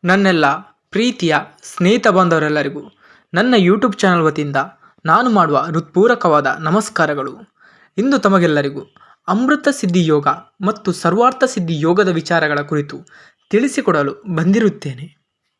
ನನ್ನೆಲ್ಲ ಪ್ರೀತಿಯ ಸ್ನೇಹಿತ ಬಾಂಧವರೆಲ್ಲರಿಗೂ ನನ್ನ ಯೂಟ್ಯೂಬ್ ಚಾನಲ್ ವತಿಯಿಂದ ನಾನು ಮಾಡುವ ಹೃತ್ಪೂರ್ವಕವಾದ ನಮಸ್ಕಾರಗಳು. ಇಂದು ತಮಗೆಲ್ಲರಿಗೂ ಅಮೃತ ಸಿದ್ಧಿ ಯೋಗ ಮತ್ತು ಸರ್ವಾರ್ಥ ಸಿದ್ಧಿ ಯೋಗದ ವಿಚಾರಗಳ ಕುರಿತು ತಿಳಿಸಿಕೊಡಲು ಬಂದಿರುತ್ತೇನೆ.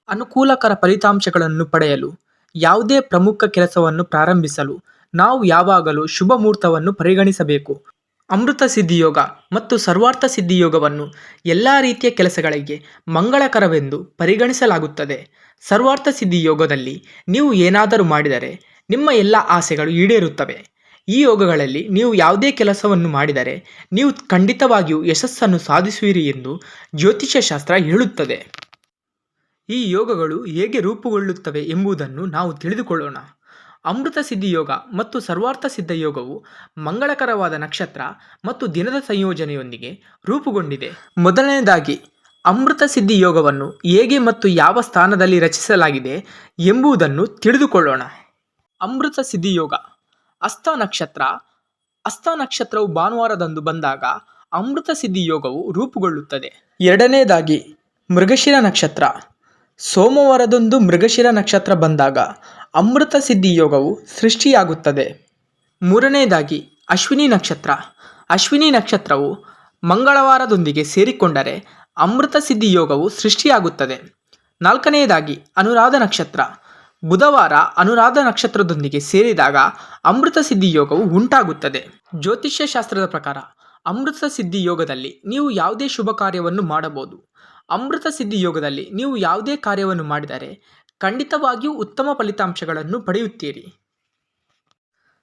ಅನುಕೂಲಕರ ಫಲಿತಾಂಶಗಳನ್ನು ಪಡೆಯಲು ಯಾವುದೇ ಪ್ರಮುಖ ಕೆಲಸವನ್ನು ಪ್ರಾರಂಭಿಸಲು ನಾವು ಯಾವಾಗಲೂ ಶುಭ ಮುಹೂರ್ತವನ್ನು ಪರಿಗಣಿಸಬೇಕು. ಅಮೃತ ಸಿದ್ಧಿ ಯೋಗ ಮತ್ತು ಸರ್ವಾರ್ಥ ಸಿದ್ಧಿ ಯೋಗವನ್ನು ಎಲ್ಲ ರೀತಿಯ ಕೆಲಸಗಳಿಗೆ ಮಂಗಳಕರವೆಂದು ಪರಿಗಣಿಸಲಾಗುತ್ತದೆ. ಸರ್ವಾರ್ಥ ಸಿದ್ಧಿ ಯೋಗದಲ್ಲಿ ನೀವು ಏನಾದರೂ ಮಾಡಿದರೆ ನಿಮ್ಮ ಎಲ್ಲ ಆಸೆಗಳು ಈಡೇರುತ್ತವೆ. ಈ ಯೋಗಗಳಲ್ಲಿ ನೀವು ಯಾವುದೇ ಕೆಲಸವನ್ನು ಮಾಡಿದರೆ ನೀವು ಖಂಡಿತವಾಗಿಯೂ ಯಶಸ್ಸನ್ನು ಸಾಧಿಸುವಿರಿ ಎಂದು ಜ್ಯೋತಿಷ್ಯ ಶಾಸ್ತ್ರ ಹೇಳುತ್ತದೆ. ಈ ಯೋಗಗಳು ಹೇಗೆ ರೂಪುಗೊಳ್ಳುತ್ತವೆ ಎಂಬುದನ್ನು ನಾವು ತಿಳಿದುಕೊಳ್ಳೋಣ. ಅಮೃತ ಸಿದ್ಧಿ ಯೋಗ ಮತ್ತು ಸರ್ವಾರ್ಥ ಸಿದ್ಧ ಯೋಗವು ಮಂಗಳಕರವಾದ ನಕ್ಷತ್ರ ಮತ್ತು ದಿನದ ಸಂಯೋಜನೆಯೊಂದಿಗೆ ರೂಪುಗೊಂಡಿದೆ. ಮೊದಲನೆಯದಾಗಿ ಅಮೃತ ಸಿದ್ಧಿ ಯೋಗವನ್ನು ಹೇಗೆ ಮತ್ತು ಯಾವ ಸ್ಥಾನದಲ್ಲಿ ರಚಿಸಲಾಗಿದೆ ಎಂಬುದನ್ನು ತಿಳಿದುಕೊಳ್ಳೋಣ. ಅಮೃತ ಸಿದ್ಧಿ ಯೋಗ ಹಸ್ತ ನಕ್ಷತ್ರ. ಹಸ್ತ ನಕ್ಷತ್ರವು ಭಾನುವಾರದಂದು ಬಂದಾಗ ಅಮೃತ ಸಿದ್ಧಿ ಯೋಗವು ರೂಪುಗೊಳ್ಳುತ್ತದೆ. ಎರಡನೆಯದಾಗಿ ಮೃಗಶಿರ ನಕ್ಷತ್ರ. ಸೋಮವಾರದಂದು ಮೃಗಶಿರ ನಕ್ಷತ್ರ ಬಂದಾಗ ಅಮೃತ ಸಿದ್ಧಿ ಯೋಗವು ಸೃಷ್ಟಿಯಾಗುತ್ತದೆ. ಮೂರನೆಯದಾಗಿ ಅಶ್ವಿನಿ ನಕ್ಷತ್ರ. ಅಶ್ವಿನಿ ನಕ್ಷತ್ರವು ಮಂಗಳವಾರದೊಂದಿಗೆ ಸೇರಿಕೊಂಡರೆ ಅಮೃತ ಸಿದ್ಧಿ ಯೋಗವು ಸೃಷ್ಟಿಯಾಗುತ್ತದೆ. ನಾಲ್ಕನೆಯದಾಗಿ ಅನುರಾಧ ನಕ್ಷತ್ರ. ಬುಧವಾರ ಅನುರಾಧ ನಕ್ಷತ್ರದೊಂದಿಗೆ ಸೇರಿದಾಗ ಅಮೃತ ಸಿದ್ಧಿ ಯೋಗವು ಉಂಟಾಗುತ್ತದೆ. ಜ್ಯೋತಿಷ್ಯ ಶಾಸ್ತ್ರದ ಪ್ರಕಾರ ಅಮೃತ ಸಿದ್ಧಿ ಯೋಗದಲ್ಲಿ ನೀವು ಯಾವುದೇ ಶುಭ ಕಾರ್ಯವನ್ನು ಮಾಡಬಹುದು. ಅಮೃತ ಸಿದ್ಧಿ ಯೋಗದಲ್ಲಿ ನೀವು ಯಾವುದೇ ಕಾರ್ಯವನ್ನು ಮಾಡಿದರೆ ಖಂಡಿತವಾಗಿಯೂ ಉತ್ತಮ ಫಲಿತಾಂಶಗಳನ್ನು ಪಡೆಯುತ್ತೀರಿ.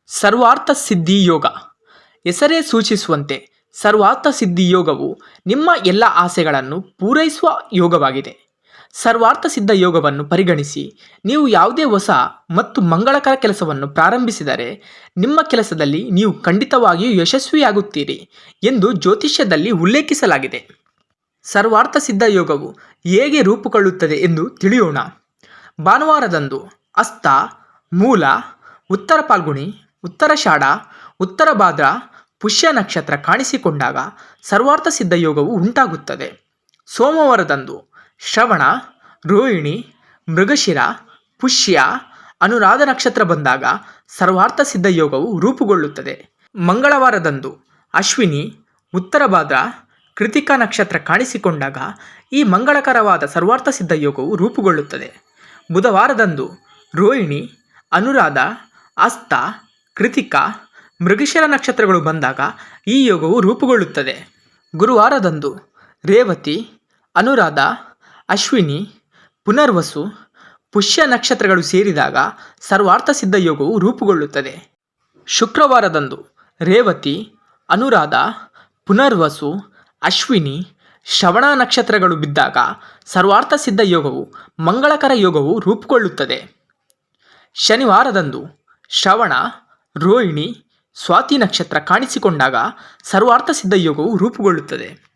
ಸರ್ವಾರ್ಥ ಸಿದ್ಧಿ ಯೋಗ. ಹೆಸರೇ ಸೂಚಿಸುವಂತೆ ಸರ್ವಾರ್ಥ ಸಿದ್ಧಿ ಯೋಗವು ನಿಮ್ಮ ಎಲ್ಲ ಆಸೆಗಳನ್ನು ಪೂರೈಸುವ ಯೋಗವಾಗಿದೆ. ಸರ್ವಾರ್ಥ ಸಿದ್ಧ ಯೋಗವನ್ನು ಪರಿಗಣಿಸಿ ನೀವು ಯಾವುದೇ ಹೊಸ ಮತ್ತು ಮಂಗಳಕರ ಕೆಲಸವನ್ನು ಪ್ರಾರಂಭಿಸಿದರೆ ನಿಮ್ಮ ಕೆಲಸದಲ್ಲಿ ನೀವು ಖಂಡಿತವಾಗಿಯೂ ಯಶಸ್ವಿಯಾಗುತ್ತೀರಿ ಎಂದು ಜ್ಯೋತಿಷ್ಯದಲ್ಲಿ ಉಲ್ಲೇಖಿಸಲಾಗಿದೆ. ಸರ್ವಾರ್ಥ ಸಿದ್ಧ ಯೋಗವು ಹೇಗೆ ರೂಪುಗೊಳ್ಳುತ್ತದೆ ಎಂದು ತಿಳಿಯೋಣ. ಭಾನುವಾರದಂದು ಹಸ್ತ, ಮೂಲ, ಉತ್ತರ ಫಾಲ್ಗುಣಿ, ಉತ್ತರಾಷಾಢ, ಉತ್ತರ ಭಾದ್ರ, ಪುಷ್ಯ ನಕ್ಷತ್ರ ಕಾಣಿಸಿಕೊಂಡಾಗ ಸರ್ವಾರ್ಥ ಸಿದ್ಧ ಯೋಗವು ಉಂಟಾಗುತ್ತದೆ. ಸೋಮವಾರದಂದು ಶ್ರವಣ, ರೋಹಿಣಿ, ಮೃಗಶಿರ, ಪುಷ್ಯ, ಅನುರಾಧ ನಕ್ಷತ್ರ ಬಂದಾಗ ಸರ್ವಾರ್ಥ ಸಿದ್ಧ ಯೋಗವು ರೂಪುಗೊಳ್ಳುತ್ತದೆ. ಮಂಗಳವಾರದಂದು ಅಶ್ವಿನಿ, ಉತ್ತರ ಭಾದ್ರ, ಕೃತಿಕಾ ನಕ್ಷತ್ರ ಕಾಣಿಸಿಕೊಂಡಾಗ ಈ ಮಂಗಳಕರವಾದ ಸರ್ವಾರ್ಥ ಸಿದ್ಧ ಯೋಗವು ರೂಪುಗೊಳ್ಳುತ್ತದೆ. ಬುಧವಾರದಂದು ರೋಹಿಣಿ, ಅನುರಾಧ, ಹಸ್ತ, ಕೃತಿಕಾ, ಮೃಗಶಿರ ನಕ್ಷತ್ರಗಳು ಬಂದಾಗ ಈ ಯೋಗವು ರೂಪುಗೊಳ್ಳುತ್ತದೆ. ಗುರುವಾರದಂದು ರೇವತಿ, ಅನುರಾಧ, ಅಶ್ವಿನಿ, ಪುನರ್ವಸು, ಪುಷ್ಯ ನಕ್ಷತ್ರಗಳು ಸೇರಿದಾಗ ಸರ್ವಾರ್ಥ ಸಿದ್ಧ ಯೋಗವು ರೂಪುಗೊಳ್ಳುತ್ತದೆ. ಶುಕ್ರವಾರದಂದು ರೇವತಿ, ಅನುರಾಧ, ಪುನರ್ವಸು, ಅಶ್ವಿನಿ, ಶ್ರವಣ ನಕ್ಷತ್ರಗಳು ಬಿದ್ದಾಗ ಸರ್ವಾರ್ಥ ಸಿದ್ಧ ಯೋಗವು ಮಂಗಳಕರ ಯೋಗವು ರೂಪುಗೊಳ್ಳುತ್ತದೆ. ಶನಿವಾರದಂದು ಶ್ರವಣ, ರೋಹಿಣಿ, ಸ್ವಾತಿ ನಕ್ಷತ್ರ ಕಾಣಿಸಿಕೊಂಡಾಗ ಸರ್ವಾರ್ಥ ಸಿದ್ಧ ಯೋಗವು ರೂಪುಗೊಳ್ಳುತ್ತದೆ.